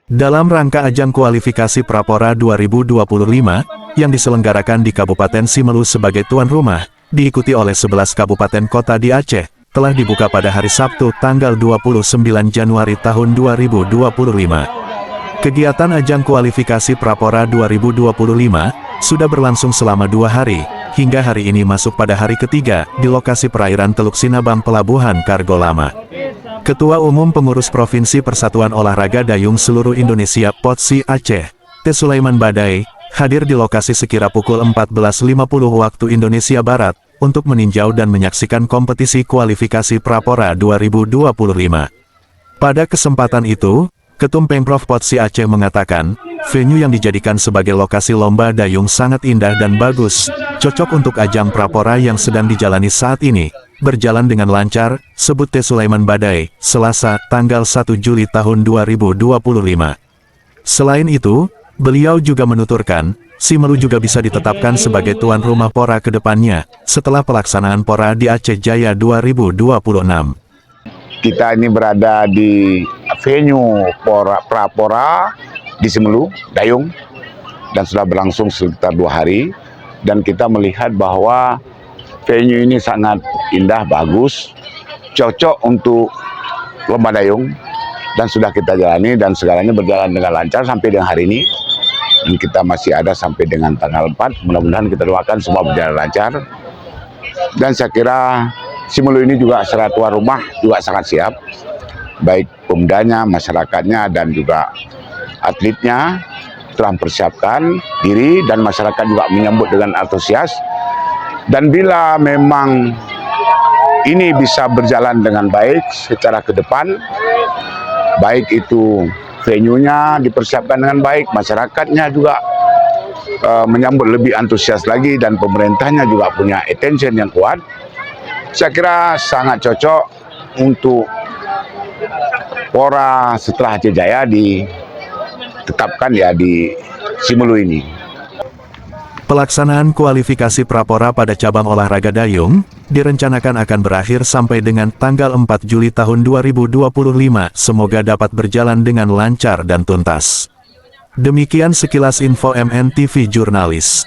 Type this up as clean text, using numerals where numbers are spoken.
Dalam rangka ajang kualifikasi Prapora 2025, yang diselenggarakan di Kabupaten Simelu sebagai tuan rumah, diikuti oleh 11 kabupaten kota di Aceh, telah dibuka pada hari Sabtu tanggal 29 Januari tahun 2025. Kegiatan ajang kualifikasi Prapora 2025, sudah berlangsung selama 2 hari, hingga hari ini masuk pada hari ketiga, di lokasi perairan Teluk Sinabang Pelabuhan Kargo Lama. Ketua Umum Pengurus Provinsi Persatuan Olahraga Dayung Seluruh Indonesia (POTSI) Aceh, T. Sulaiman Badai, hadir di lokasi sekira pukul 14.50 waktu Indonesia Barat, untuk meninjau dan menyaksikan kompetisi kualifikasi Prapora 2025. Pada kesempatan itu, Ketum Pemprov POTSI Aceh mengatakan, venue yang dijadikan sebagai lokasi lomba dayung sangat indah dan bagus, cocok untuk ajang Prapora yang sedang dijalani saat ini. Berjalan dengan lancar, sebut T. Sulaiman Badai, Selasa, tanggal 1 Juli tahun 2025. Selain itu, beliau juga menuturkan, Simelu juga bisa ditetapkan sebagai tuan rumah Pora ke depannya, setelah pelaksanaan Pora di Aceh Jaya 2026. Kita ini berada di venue Prapora di Simelu, Dayung, dan sudah berlangsung sekitar 2 hari, dan kita melihat bahwa venue ini sangat indah, bagus, cocok untuk lomba dayung, dan sudah kita jalani, dan segalanya berjalan dengan lancar sampai dengan hari ini, dan kita masih ada sampai dengan tanggal 4, mudah-mudahan kita doakan semua berjalan lancar, dan saya kira Simelu ini juga secara tuan rumah juga sangat siap, baik pemudanya, masyarakatnya, dan juga atletnya telah mempersiapkan diri, dan masyarakat juga menyambut dengan antusias. Dan bila memang ini bisa berjalan dengan baik secara ke depan, baik itu venue-nya dipersiapkan dengan baik, masyarakatnya juga menyambut lebih antusias lagi, dan pemerintahnya juga punya attention yang kuat, saya kira sangat cocok untuk Pora setelah Aceh Jaya ditetapkan ya di Simelu ini. Pelaksanaan kualifikasi Prapora pada cabang olahraga dayung, direncanakan akan berakhir sampai dengan tanggal 4 Juli tahun 2025, semoga dapat berjalan dengan lancar dan tuntas. Demikian sekilas info MNTV Jurnalis.